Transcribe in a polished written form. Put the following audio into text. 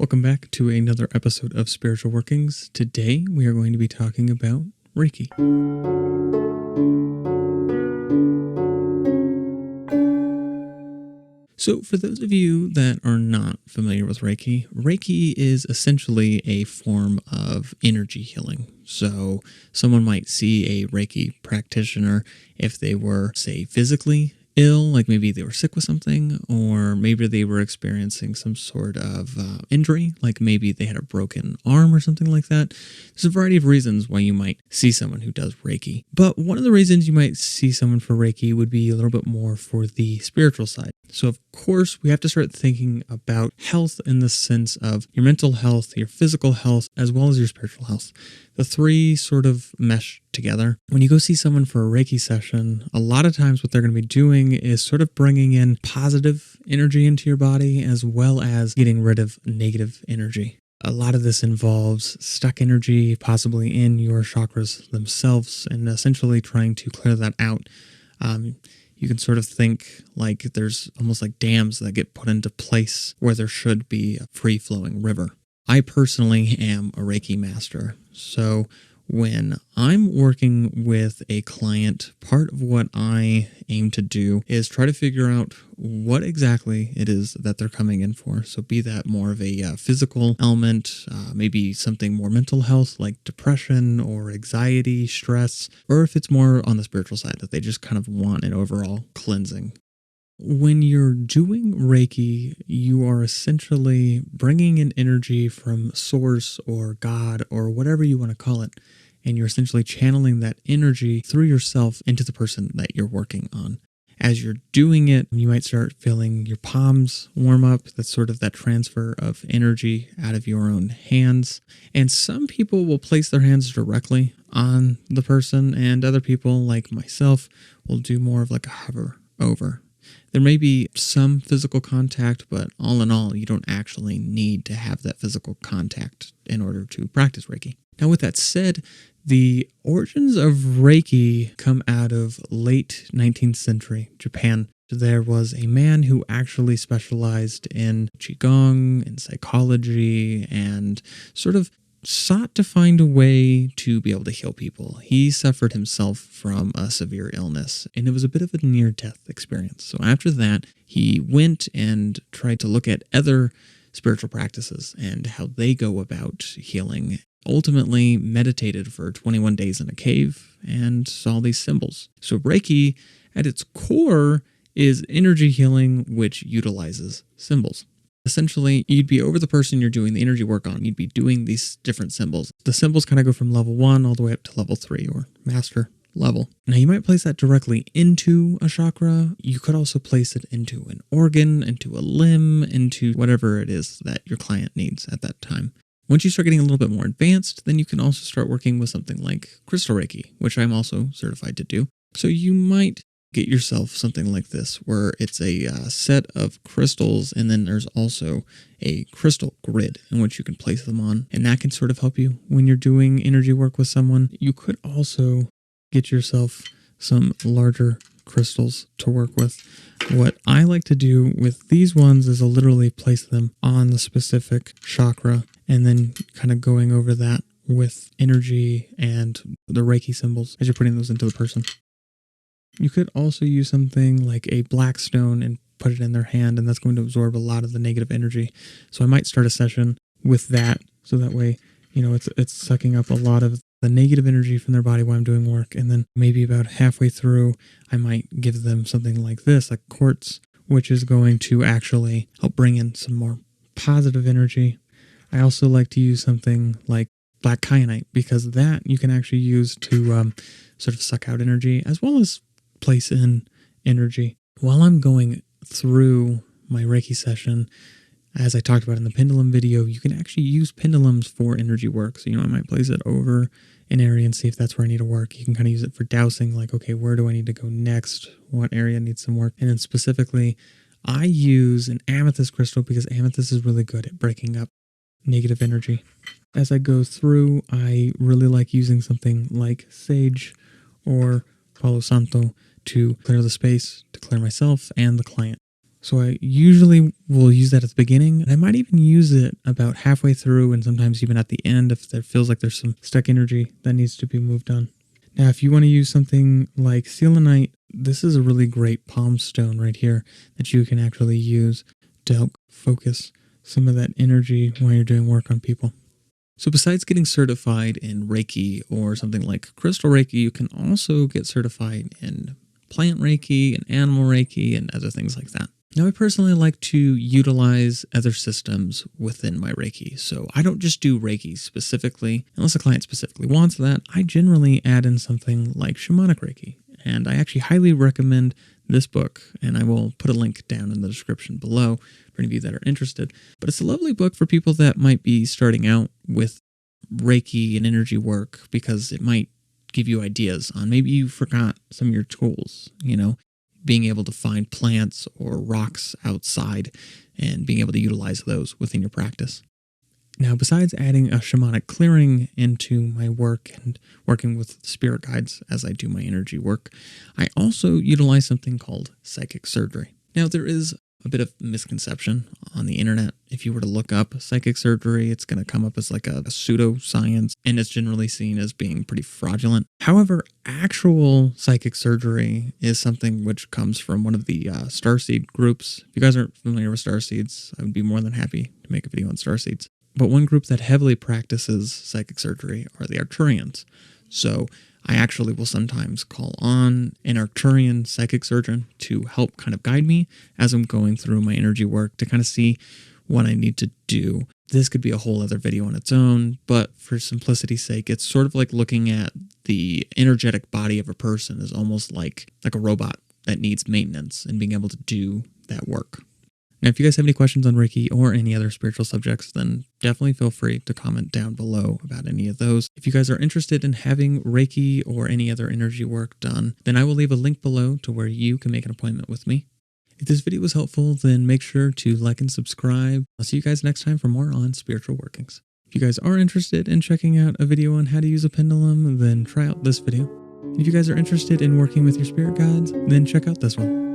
Welcome back to another episode of Spiritual Workings. Today we are going to be talking about Reiki. So for those of you that are not familiar with Reiki, Reiki is essentially a form of energy healing. So someone might see a Reiki practitioner if they were, say, physically ill, like maybe they were sick with something, or maybe they were experiencing some sort of injury, like maybe they had a broken arm or something like that. There's a variety of reasons why you might see someone who does Reiki. But one of the reasons you might see someone for Reiki would be a little bit more for the spiritual side. So of course, we have to start thinking about health in the sense of your mental health, your physical health, as well as your spiritual health. The three sort of mesh together. When you go see someone for a Reiki session, a lot of times what they're going to be doing is sort of bringing in positive energy into your body as well as getting rid of negative energy. A lot of this involves stuck energy, possibly in your chakras themselves, and essentially trying to clear that out. You can sort of think like there's almost like dams that get put into place where there should be a free-flowing river. I personally am a Reiki Master, so when I'm working with a client, part of what I aim to do is try to figure out what exactly it is that they're coming in for. So be that more of a physical element, maybe something more mental health like depression or anxiety, stress, or if it's more on the spiritual side that they just kind of want an overall cleansing. When you're doing Reiki, you are essentially bringing in energy from source or God or whatever you want to call it, and you're essentially channeling that energy through yourself into the person that you're working on. As you're doing it, you might start feeling your palms warm up. That's sort of that transfer of energy out of your own hands. And some people will place their hands directly on the person, and other people, like myself, will do more of like a hover over. There may be some physical contact, but all in all, you don't actually need to have that physical contact in order to practice Reiki. Now, with that said, the origins of Reiki come out of late 19th century Japan. There was a man who actually specialized in Qigong and psychology and sort of sought to find a way to be able to heal people. He suffered himself from a severe illness, and it was a bit of a near-death experience. So after that, he went and tried to look at other spiritual practices and how they go about healing. Ultimately meditated for 21 days in a cave and saw these symbols. So Reiki, at its core, is energy healing, which utilizes symbols. Essentially, you'd be over the person you're doing the energy work on. You'd be doing these different symbols. The symbols kind of go from level 1 all the way up to level 3 or master level. Now, you might place that directly into a chakra. You could also place it into an organ, into a limb, into whatever it is that your client needs at that time. Once you start getting a little bit more advanced, then you can also start working with something like crystal Reiki, which I'm also certified to do. So you might get yourself something like this, where it's a set of crystals, and then there's also a crystal grid in which you can place them on, and that can sort of help you when you're doing energy work with someone. You could also get yourself some larger crystals to work with. What I like to do with these ones is I'll literally place them on the specific chakra, and then kind of going over that with energy and the Reiki symbols as you're putting those into the person. You could also use something like a black stone and put it in their hand, and that's going to absorb a lot of the negative energy. So I might start a session with that, so that way, it's sucking up a lot of the negative energy from their body while I'm doing work. And then maybe about halfway through, I might give them something like this, like quartz, which is going to actually help bring in some more positive energy. I also like to use something like black kyanite, because that you can actually use to sort of suck out energy as well as place in energy. While I'm going through my Reiki session, as I talked about in the pendulum video, you can actually use pendulums for energy work. So, I might place it over an area and see if that's where I need to work. You can kind of use it for dowsing, like, okay, where do I need to go next? What area needs some work? And then specifically, I use an amethyst crystal because amethyst is really good at breaking up negative energy. As I go through, I really like using something like sage or Palo Santo to clear the space, to clear myself and the client. So I usually will use that at the beginning, and I might even use it about halfway through and sometimes even at the end if there feels like there's some stuck energy that needs to be moved on. Now, if you want to use something like selenite, this is a really great palm stone right here that you can actually use to help focus some of that energy while you're doing work on people. So besides getting certified in Reiki or something like Crystal Reiki, you can also get certified in plant Reiki and animal Reiki and other things like that. Now, I personally like to utilize other systems within my Reiki. So I don't just do Reiki specifically, unless a client specifically wants that. I generally add in something like shamanic Reiki. And I actually highly recommend this book, and I will put a link down in the description below for any of you that are interested. But it's a lovely book for people that might be starting out with Reiki and energy work, because it might give you ideas on maybe you forgot some of your tools, being able to find plants or rocks outside and being able to utilize those within your practice. Now, besides adding a shamanic clearing into my work and working with spirit guides as I do my energy work, I also utilize something called psychic surgery. Now, there is a bit of misconception on the internet. If you were to look up psychic surgery, it's going to come up as like a pseudoscience, and it's generally seen as being pretty fraudulent. However, actual psychic surgery is something which comes from one of the starseed groups. If you guys aren't familiar with starseeds, I would be more than happy to make a video on starseeds. But one group that heavily practices psychic surgery are the Arcturians. So I actually will sometimes call on an Arcturian psychic surgeon to help kind of guide me as I'm going through my energy work to kind of see what I need to do. This could be a whole other video on its own, but for simplicity's sake, it's sort of like looking at the energetic body of a person as almost like a robot that needs maintenance and being able to do that work. Now, if you guys have any questions on Reiki or any other spiritual subjects, then definitely feel free to comment down below about any of those. If you guys are interested in having Reiki or any other energy work done, then I will leave a link below to where you can make an appointment with me. If this video was helpful, then make sure to like and subscribe. I'll see you guys next time for more on spiritual workings. If you guys are interested in checking out a video on how to use a pendulum, then try out this video. If you guys are interested in working with your spirit guides, then check out this one.